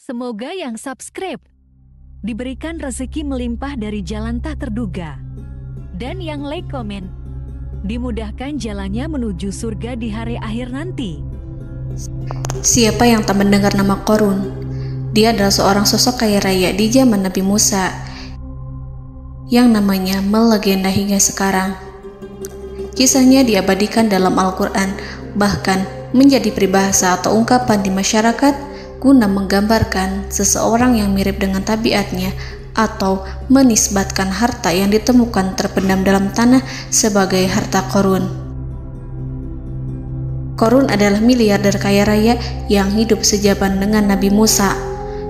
Semoga yang subscribe diberikan rezeki melimpah dari jalan tak terduga. Dan yang like komen, dimudahkan jalannya menuju surga di hari akhir nanti. Siapa yang tak mendengar nama Qorun? Dia adalah seorang sosok kaya raya di zaman Nabi Musa yang namanya melegenda hingga sekarang. Kisahnya diabadikan dalam Al-Quran, bahkan menjadi peribahasa atau ungkapan di masyarakat guna menggambarkan seseorang yang mirip dengan tabiatnya atau menisbatkan harta yang ditemukan terpendam dalam tanah sebagai harta Qorun. Qorun adalah miliarder kaya raya yang hidup sejaman dengan Nabi Musa.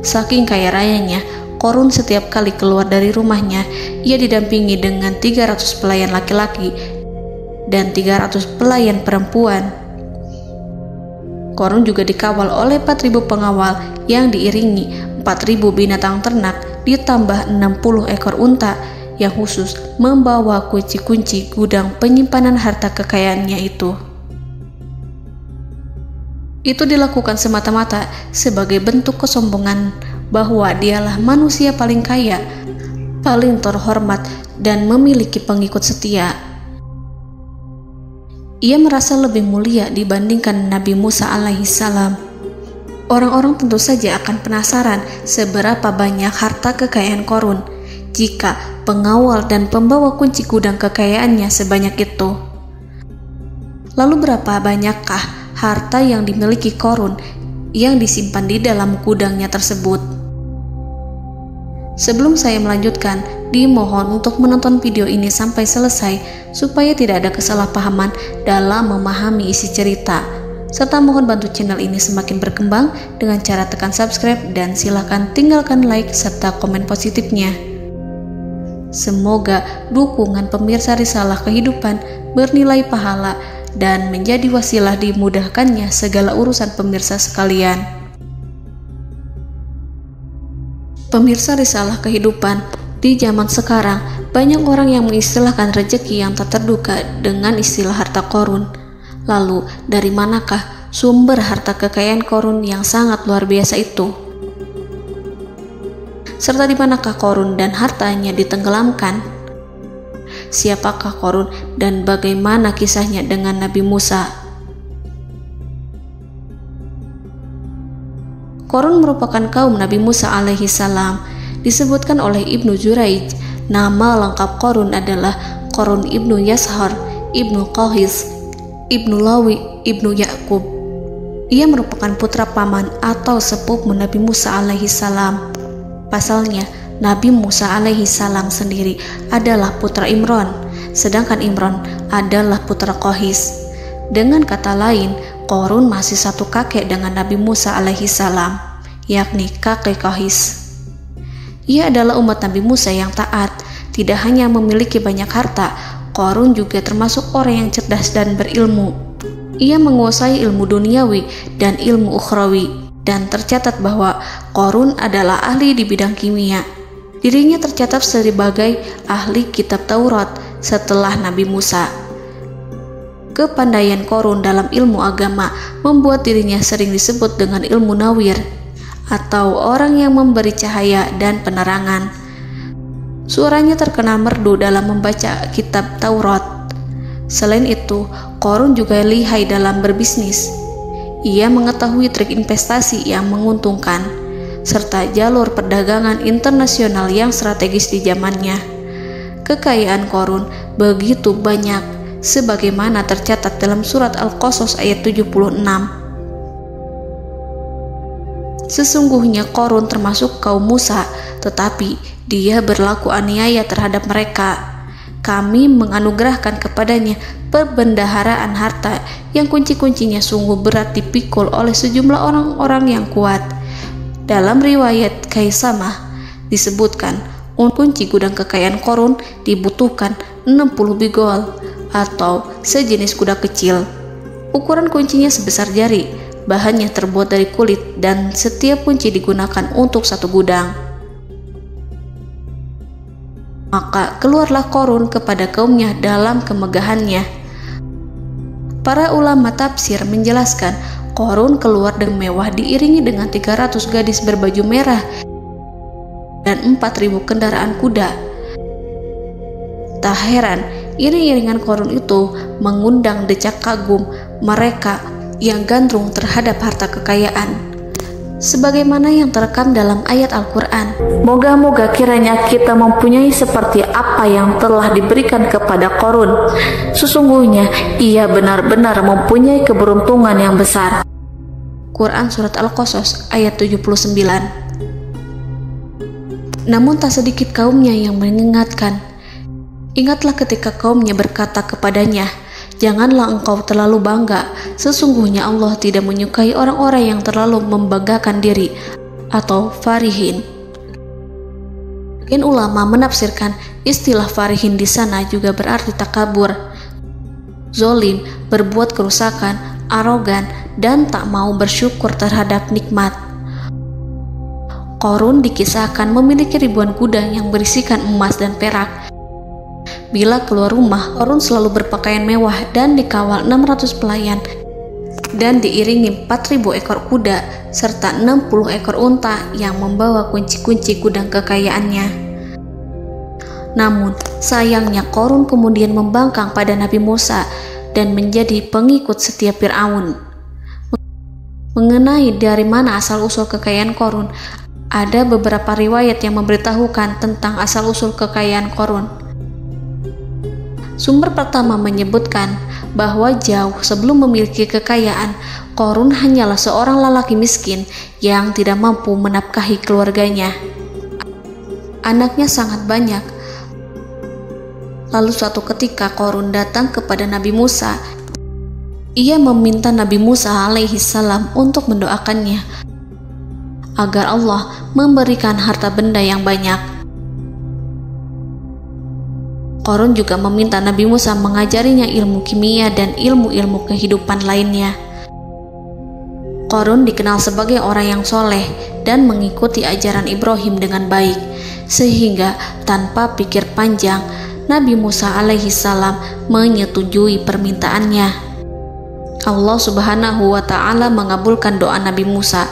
Saking kaya rayanya, Qorun setiap kali keluar dari rumahnya, ia didampingi dengan 300 pelayan laki-laki dan 300 pelayan perempuan. Qorun juga dikawal oleh 4.000 pengawal yang diiringi 4.000 binatang ternak ditambah 60 ekor unta yang khusus membawa kunci-kunci gudang penyimpanan harta kekayaannya itu. Itu dilakukan semata-mata sebagai bentuk kesombongan bahwa dialah manusia paling kaya, paling terhormat, dan memiliki pengikut setia. Ia merasa lebih mulia dibandingkan Nabi Musa alaihissalam. Orang-orang tentu saja akan penasaran seberapa banyak harta kekayaan Qorun jika pengawal dan pembawa kunci gudang kekayaannya sebanyak itu. Lalu berapa banyakkah harta yang dimiliki Qorun yang disimpan di dalam gudangnya tersebut? Sebelum saya melanjutkan, dimohon untuk menonton video ini sampai selesai supaya tidak ada kesalahpahaman dalam memahami isi cerita, serta mohon bantu channel ini semakin berkembang dengan cara tekan subscribe dan silakan tinggalkan like serta komen positifnya. Semoga dukungan pemirsa Risalah Kehidupan bernilai pahala dan menjadi wasilah dimudahkannya segala urusan pemirsa sekalian. Pemirsa Risalah Kehidupan, di zaman sekarang banyak orang yang mengistilahkan rezeki yang tak terduga dengan istilah harta Qorun. Lalu dari manakah sumber harta kekayaan Qorun yang sangat luar biasa itu? Serta di manakah Qorun dan hartanya ditenggelamkan? Siapakah Qorun dan bagaimana kisahnya dengan Nabi Musa? Qorun merupakan kaum Nabi Musa alaihissalam. Disebutkan oleh Ibnu Jurayj, nama lengkap Qorun adalah Qorun ibnu Yashar, ibnu Qahis, ibnu Lawi, ibnu Yakub. Ia merupakan putra paman atau sepupu Nabi Musa alaihissalam. Pasalnya, Nabi Musa alaihissalam sendiri adalah putra Imran, sedangkan Imran adalah putra Qahis. Dengan kata lain, Qorun masih satu kakek dengan Nabi Musa alaihissalam, yakni kakek Qahis. Ia adalah umat Nabi Musa yang taat. Tidak hanya memiliki banyak harta, Qorun juga termasuk orang yang cerdas dan berilmu. Ia menguasai ilmu duniawi dan ilmu ukhrawi, dan tercatat bahwa Qorun adalah ahli di bidang kimia. Dirinya tercatat sebagai ahli kitab Taurat setelah Nabi Musa. Kepandaian Qorun dalam ilmu agama membuat dirinya sering disebut dengan ilmu nawir, atau orang yang memberi cahaya dan penerangan. Suaranya terkenal merdu dalam membaca kitab Taurat. Selain itu, Qorun juga lihai dalam berbisnis. Ia mengetahui trik investasi yang menguntungkan, serta jalur perdagangan internasional yang strategis di zamannya. Kekayaan Qorun begitu banyak, sebagaimana tercatat dalam surat Al-Qasas ayat 76. Sesungguhnya Qorun termasuk kaum Musa, tetapi dia berlaku aniaya terhadap mereka. Kami menganugerahkan kepadanya perbendaharaan harta yang kunci-kuncinya sungguh berat dipikul oleh sejumlah orang-orang yang kuat. Dalam riwayat Kaisamah disebutkan, kunci gudang kekayaan Qorun dibutuhkan 60 bigol atau sejenis kuda kecil. Ukuran kuncinya sebesar jari, bahannya terbuat dari kulit, dan setiap kunci digunakan untuk satu gudang. Maka keluarlah Qorun kepada kaumnya dalam kemegahannya. Para ulama tafsir menjelaskan Qarun keluar dengan mewah diiringi dengan 300 gadis berbaju merah dan 4.000 kendaraan kuda. Tak heran, iring-iringan Qarun itu mengundang decak kagum mereka yang gandrung terhadap harta kekayaan. Sebagaimana yang terekam dalam ayat Al-Quran, moga-moga kiranya kita mempunyai seperti apa yang telah diberikan kepada Qarun. Sesungguhnya ia benar-benar mempunyai keberuntungan yang besar. Quran Surat Al-Qasas ayat 79. Namun tak sedikit kaumnya yang mengingatkan. Ingatlah ketika kaumnya berkata kepadanya, janganlah engkau terlalu bangga, sesungguhnya Allah tidak menyukai orang-orang yang terlalu membanggakan diri atau farihin. Ulama menafsirkan istilah farihin di sana juga berarti takabur, zolim, berbuat kerusakan, arogan, dan tak mau bersyukur terhadap nikmat. Qarun dikisahkan memiliki ribuan kuda yang berisikan emas dan perak. Bila keluar rumah, Qarun selalu berpakaian mewah dan dikawal 600 pelayan dan diiringi 4.000 ekor kuda serta 60 ekor unta yang membawa kunci-kunci gudang kekayaannya. Namun, sayangnya Qarun kemudian membangkang pada Nabi Musa dan menjadi pengikut setia Fir'aun. Mengenai dari mana asal-usul kekayaan Qarun, ada beberapa riwayat yang memberitahukan tentang asal-usul kekayaan Qarun. Sumber pertama menyebutkan bahwa jauh sebelum memiliki kekayaan, Qarun hanyalah seorang lelaki miskin yang tidak mampu menafkahi keluarganya. Anaknya sangat banyak. Lalu suatu ketika Qarun datang kepada Nabi Musa. Ia meminta Nabi Musa alaihi salam untuk mendoakannya agar Allah memberikan harta benda yang banyak. Qarun juga meminta Nabi Musa mengajarinya ilmu kimia dan ilmu-ilmu kehidupan lainnya. Qarun dikenal sebagai orang yang soleh dan mengikuti ajaran Ibrahim dengan baik, sehingga tanpa pikir panjang, Nabi Musa alaihi salam menyetujui permintaannya. Allah Subhanahu wa ta'ala mengabulkan doa Nabi Musa.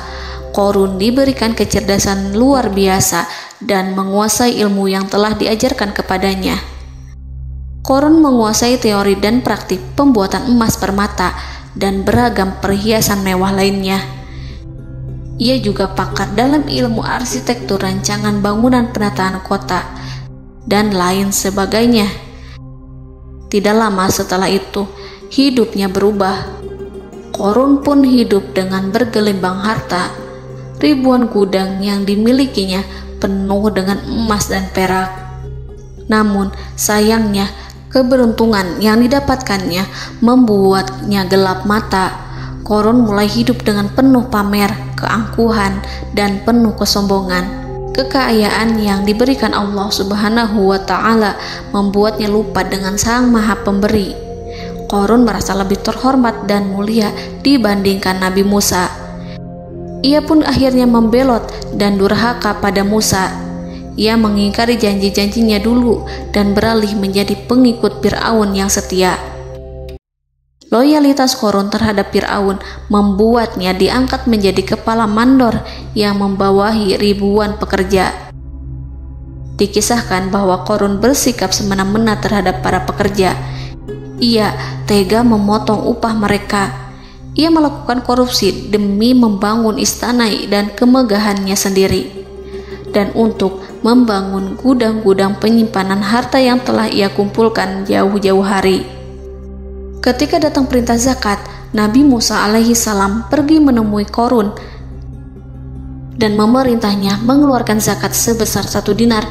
Qarun diberikan kecerdasan luar biasa dan menguasai ilmu yang telah diajarkan kepadanya. Qarun menguasai teori dan praktik pembuatan emas permata dan beragam perhiasan mewah lainnya. Ia juga pakar dalam ilmu arsitektur, rancangan bangunan, penataan kota, dan lain sebagainya. Tidak lama setelah itu, hidupnya berubah. Qarun pun hidup dengan bergelimbang harta. Ribuan gudang yang dimilikinya penuh dengan emas dan perak. Namun, sayangnya, keberuntungan yang didapatkannya membuatnya gelap mata. Qarun mulai hidup dengan penuh pamer, keangkuhan, dan penuh kesombongan. Kekayaan yang diberikan Allah Subhanahu wa ta'ala membuatnya lupa dengan Sang Maha Pemberi. Qarun merasa lebih terhormat dan mulia dibandingkan Nabi Musa. Ia pun akhirnya membelot dan durhaka pada Musa. Ia mengingkari janji-janjinya dulu dan beralih menjadi pengikut Fir'aun yang setia. Loyalitas Qarun terhadap Fir'aun membuatnya diangkat menjadi kepala mandor yang membawahi ribuan pekerja. Dikisahkan bahwa Qarun bersikap semena-mena terhadap para pekerja. Ia tega memotong upah mereka. Ia melakukan korupsi demi membangun istana dan kemegahannya sendiri, dan untuk membangun gudang-gudang penyimpanan harta yang telah ia kumpulkan jauh-jauh hari. Ketika datang perintah zakat, Nabi Musa alaihi salam pergi menemui Qarun dan memerintahnya mengeluarkan zakat sebesar 1 dinar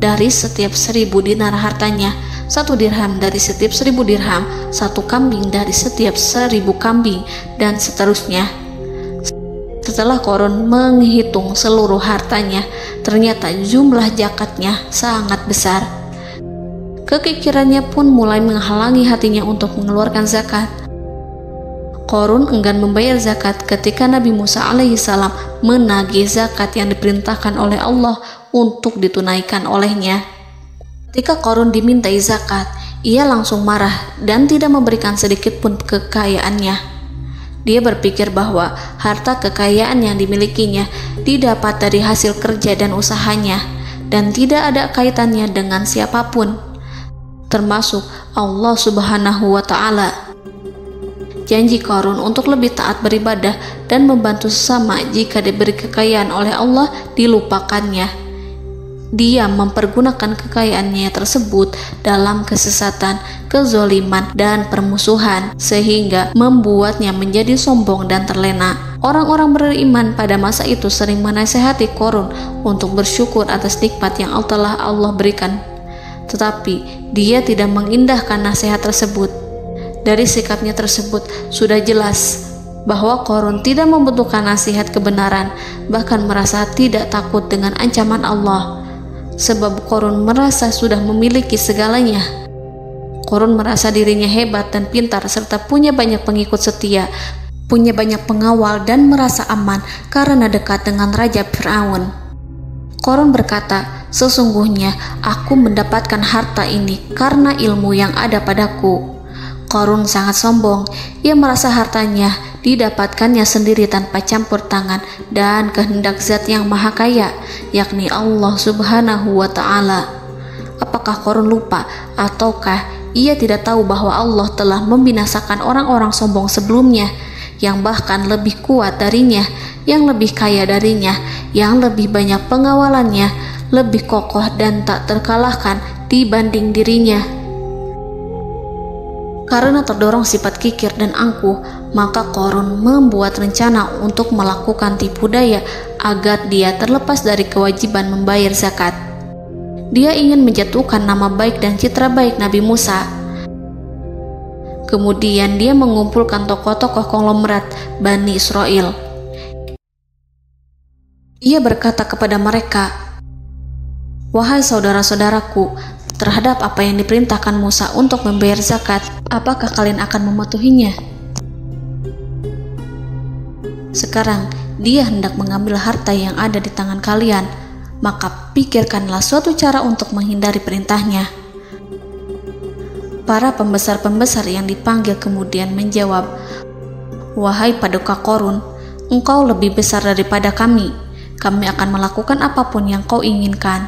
dari setiap 1000 dinar hartanya, 1 dirham dari setiap 1000 dirham, 1 kambing dari setiap 1000 kambing, dan seterusnya. Setelah Qarun menghitung seluruh hartanya, ternyata jumlah zakatnya sangat besar. Kekikirannya pun mulai menghalangi hatinya untuk mengeluarkan zakat. Qarun enggan membayar zakat ketika Nabi Musa alaihissalam menagih zakat yang diperintahkan oleh Allah untuk ditunaikan olehnya. Ketika Qarun dimintai zakat, ia langsung marah dan tidak memberikan sedikit pun kekayaannya. Dia berpikir bahwa harta kekayaan yang dimilikinya didapat dari hasil kerja dan usahanya, dan tidak ada kaitannya dengan siapapun, termasuk Allah Subhanahu wa Ta'ala. Janji Qarun untuk lebih taat beribadah dan membantu sesama jika diberi kekayaan oleh Allah dilupakannya. Dia mempergunakan kekayaannya tersebut dalam kesesatan, kezoliman, dan permusuhan, sehingga membuatnya menjadi sombong dan terlena. Orang-orang beriman pada masa itu sering menasihati Qarun untuk bersyukur atas nikmat yang telah Allah berikan, tetapi dia tidak mengindahkan nasihat tersebut. Dari sikapnya tersebut sudah jelas bahwa Qarun tidak membutuhkan nasihat kebenaran, bahkan merasa tidak takut dengan ancaman Allah. Sebab Qarun merasa sudah memiliki segalanya. Qarun merasa dirinya hebat dan pintar serta punya banyak pengikut setia, punya banyak pengawal dan merasa aman karena dekat dengan Raja Fir'aun. Qarun berkata, "Sesungguhnya aku mendapatkan harta ini karena ilmu yang ada padaku." Qarun sangat sombong. Ia merasa hartanya didapatkannya sendiri tanpa campur tangan dan kehendak Zat yang Maha Kaya, yakni Allah Subhanahu wa Ta'ala. Apakah Qarun lupa ataukah ia tidak tahu bahwa Allah telah membinasakan orang-orang sombong sebelumnya yang bahkan lebih kuat darinya, yang lebih kaya darinya, yang lebih banyak pengawalannya, lebih kokoh dan tak terkalahkan dibanding dirinya? Karena terdorong sifat kikir dan angkuh, maka Qarun membuat rencana untuk melakukan tipu daya agar dia terlepas dari kewajiban membayar zakat. Dia ingin menjatuhkan nama baik dan citra baik Nabi Musa. Kemudian dia mengumpulkan tokoh-tokoh konglomerat Bani Israel. Ia berkata kepada mereka, "Wahai saudara-saudaraku, terhadap apa yang diperintahkan Musa untuk membayar zakat, apakah kalian akan mematuhinya? Sekarang dia hendak mengambil harta yang ada di tangan kalian, maka pikirkanlah suatu cara untuk menghindari perintahnya." Para pembesar-pembesar yang dipanggil kemudian menjawab, "Wahai paduka Qarun, engkau lebih besar daripada kami. Kami akan melakukan apapun yang kau inginkan."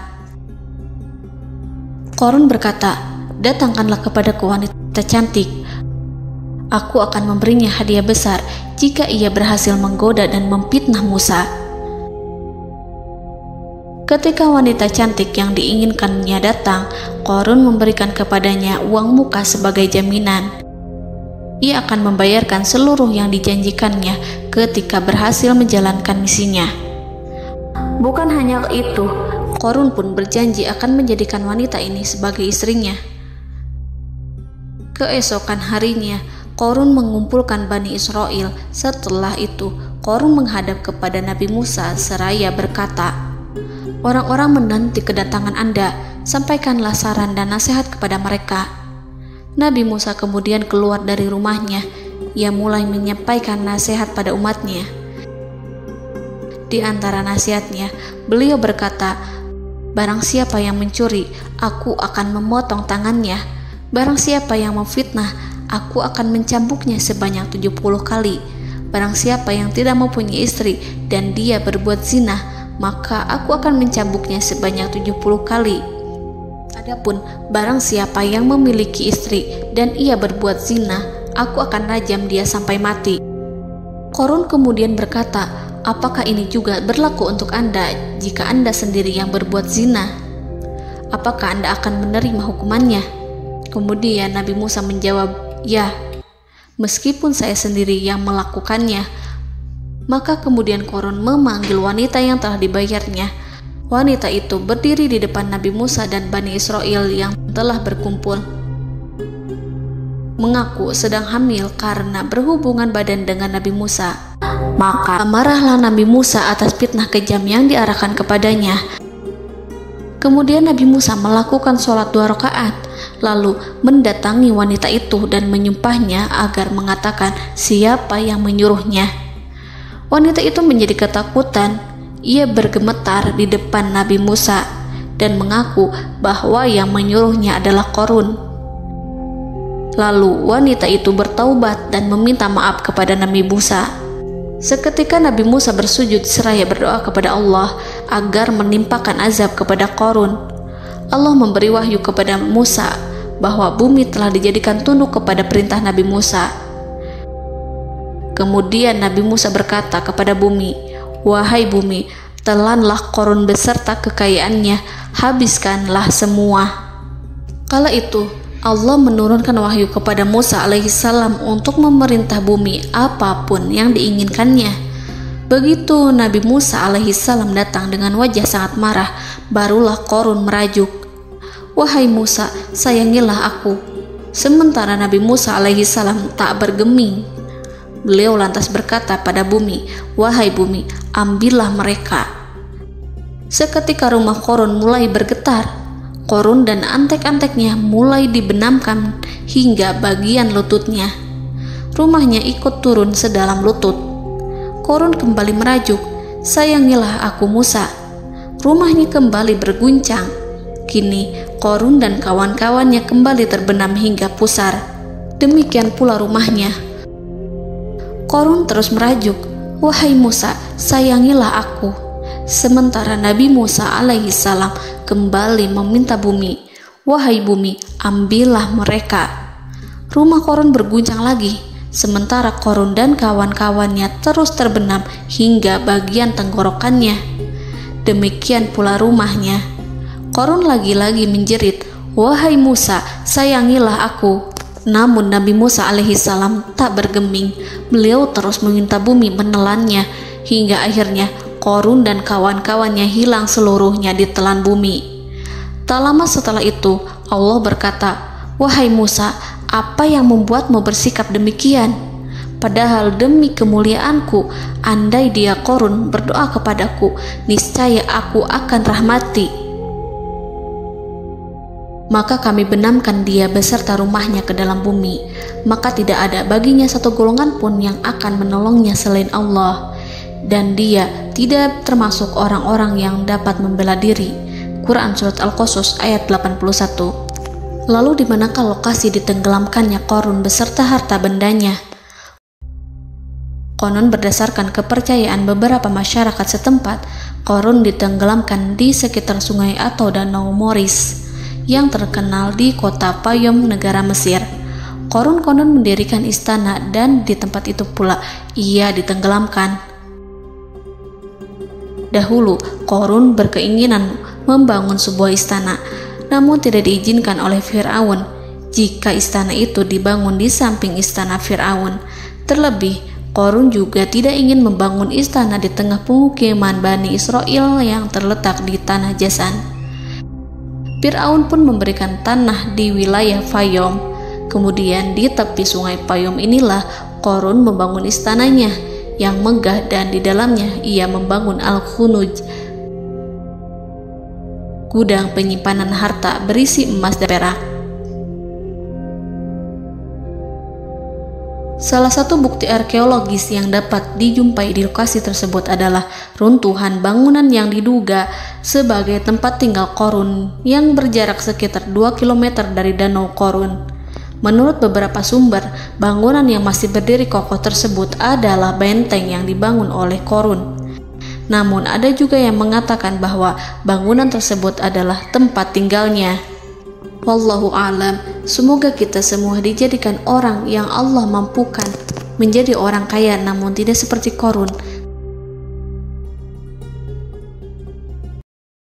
Qarun berkata, "Datangkanlah kepadaku wanita cantik. Aku akan memberinya hadiah besar jika ia berhasil menggoda dan memfitnah Musa." Ketika wanita cantik yang diinginkannya datang, Qarun memberikan kepadanya uang muka sebagai jaminan. Ia akan membayarkan seluruh yang dijanjikannya ketika berhasil menjalankan misinya. Bukan hanya itu, Qarun pun berjanji akan menjadikan wanita ini sebagai istrinya. Keesokan harinya, Qarun mengumpulkan Bani Israel. Setelah itu, Qarun menghadap kepada Nabi Musa seraya berkata, "Orang-orang menanti kedatangan Anda, sampaikanlah saran dan nasihat kepada mereka." Nabi Musa kemudian keluar dari rumahnya. Ia mulai menyampaikan nasihat pada umatnya. Di antara nasihatnya, beliau berkata, "Barang siapa yang mencuri, aku akan memotong tangannya. Barang siapa yang memfitnah, aku akan mencambuknya sebanyak 70 kali. Barang siapa yang tidak mempunyai istri dan dia berbuat zina, maka aku akan mencambuknya sebanyak 70 kali. Adapun barang siapa yang memiliki istri dan ia berbuat zina, aku akan rajam dia sampai mati." Qarun kemudian berkata, "Apakah ini juga berlaku untuk Anda jika Anda sendiri yang berbuat zina? Apakah Anda akan menerima hukumannya?" Kemudian Nabi Musa menjawab, "Ya, meskipun saya sendiri yang melakukannya." Maka kemudian Qarun memanggil wanita yang telah dibayarnya. Wanita itu berdiri di depan Nabi Musa dan Bani Israel yang telah berkumpul, mengaku sedang hamil karena berhubungan badan dengan Nabi Musa. Maka marahlah Nabi Musa atas fitnah kejam yang diarahkan kepadanya. Kemudian Nabi Musa melakukan sholat 2 rakaat, lalu mendatangi wanita itu dan menyumpahnya agar mengatakan siapa yang menyuruhnya. Wanita itu menjadi ketakutan. Ia bergemetar di depan Nabi Musa dan mengaku bahwa yang menyuruhnya adalah Qarun. Lalu wanita itu bertaubat dan meminta maaf kepada Nabi Musa. Seketika Nabi Musa bersujud seraya berdoa kepada Allah agar menimpakan azab kepada Qarun. Allah memberi wahyu kepada Musa bahwa bumi telah dijadikan tunduk kepada perintah Nabi Musa. Kemudian Nabi Musa berkata kepada bumi, "Wahai bumi, telanlah Qarun beserta kekayaannya, habiskanlah semua." Kala itu Allah menurunkan wahyu kepada Musa alaihissalam untuk memerintah bumi apapun yang diinginkannya. Begitu Nabi Musa alaihissalam datang dengan wajah sangat marah, barulah Qarun merajuk, "Wahai Musa, sayangilah aku." Sementara Nabi Musa alaihissalam tak bergeming. Beliau lantas berkata pada bumi, "Wahai bumi, ambillah mereka." Seketika rumah Qarun mulai bergetar. Qarun dan antek-anteknya mulai dibenamkan hingga bagian lututnya. Rumahnya ikut turun sedalam lutut. Qarun kembali merajuk, "Sayangilah aku Musa." Rumahnya kembali berguncang. Kini Qarun dan kawan-kawannya kembali terbenam hingga pusar. Demikian pula rumahnya. Qarun terus merajuk, "Wahai Musa, sayangilah aku." Sementara Nabi Musa alaihissalam kembali meminta bumi, "Wahai bumi, ambillah mereka." Rumah Qarun berguncang lagi, sementara Qarun dan kawan-kawannya terus terbenam hingga bagian tenggorokannya. Demikian pula rumahnya. Qarun lagi-lagi menjerit, "Wahai Musa, sayangilah aku." Namun Nabi Musa alaihissalam tak bergeming. Beliau terus meminta bumi menelannya hingga akhirnya Qarun dan kawan-kawannya hilang seluruhnya ditelan bumi. Tak lama setelah itu Allah berkata, "Wahai Musa, apa yang membuatmu bersikap demikian? Padahal demi kemuliaanku, andai dia Qarun berdoa kepadaku, niscaya aku akan rahmati. Maka kami benamkan dia beserta rumahnya ke dalam bumi, maka tidak ada baginya satu golongan pun yang akan menolongnya selain Allah, dan dia tidak termasuk orang-orang yang dapat membela diri." Quran Surat Al-Qasas ayat 81. Lalu di manakah lokasi ditenggelamkannya Qarun beserta harta bendanya? Konon berdasarkan kepercayaan beberapa masyarakat setempat, Qarun ditenggelamkan di sekitar sungai atau danau Moris yang terkenal di kota Payom, negara Mesir. Qarun konon mendirikan istana dan di tempat itu pula ia ditenggelamkan. Dahulu, Qarun berkeinginan membangun sebuah istana, namun tidak diizinkan oleh Fir'aun jika istana itu dibangun di samping istana Fir'aun. Terlebih, Qarun juga tidak ingin membangun istana di tengah pemukiman Bani Israel yang terletak di tanah Jasan. Fir'aun pun memberikan tanah di wilayah Fayom. Kemudian di tepi sungai Payom inilah Qarun membangun istananya yang megah, dan di dalamnya ia membangun Al-Khunuj, gudang penyimpanan harta berisi emas dan perak. Salah satu bukti arkeologis yang dapat dijumpai di lokasi tersebut adalah runtuhan bangunan yang diduga sebagai tempat tinggal Qarun yang berjarak sekitar 2 km dari Danau Qarun. Menurut beberapa sumber, bangunan yang masih berdiri kokoh tersebut adalah benteng yang dibangun oleh Qarun. Namun ada juga yang mengatakan bahwa bangunan tersebut adalah tempat tinggalnya. Wallahu a'lam. Semoga kita semua dijadikan orang yang Allah mampukan menjadi orang kaya namun tidak seperti Qarun,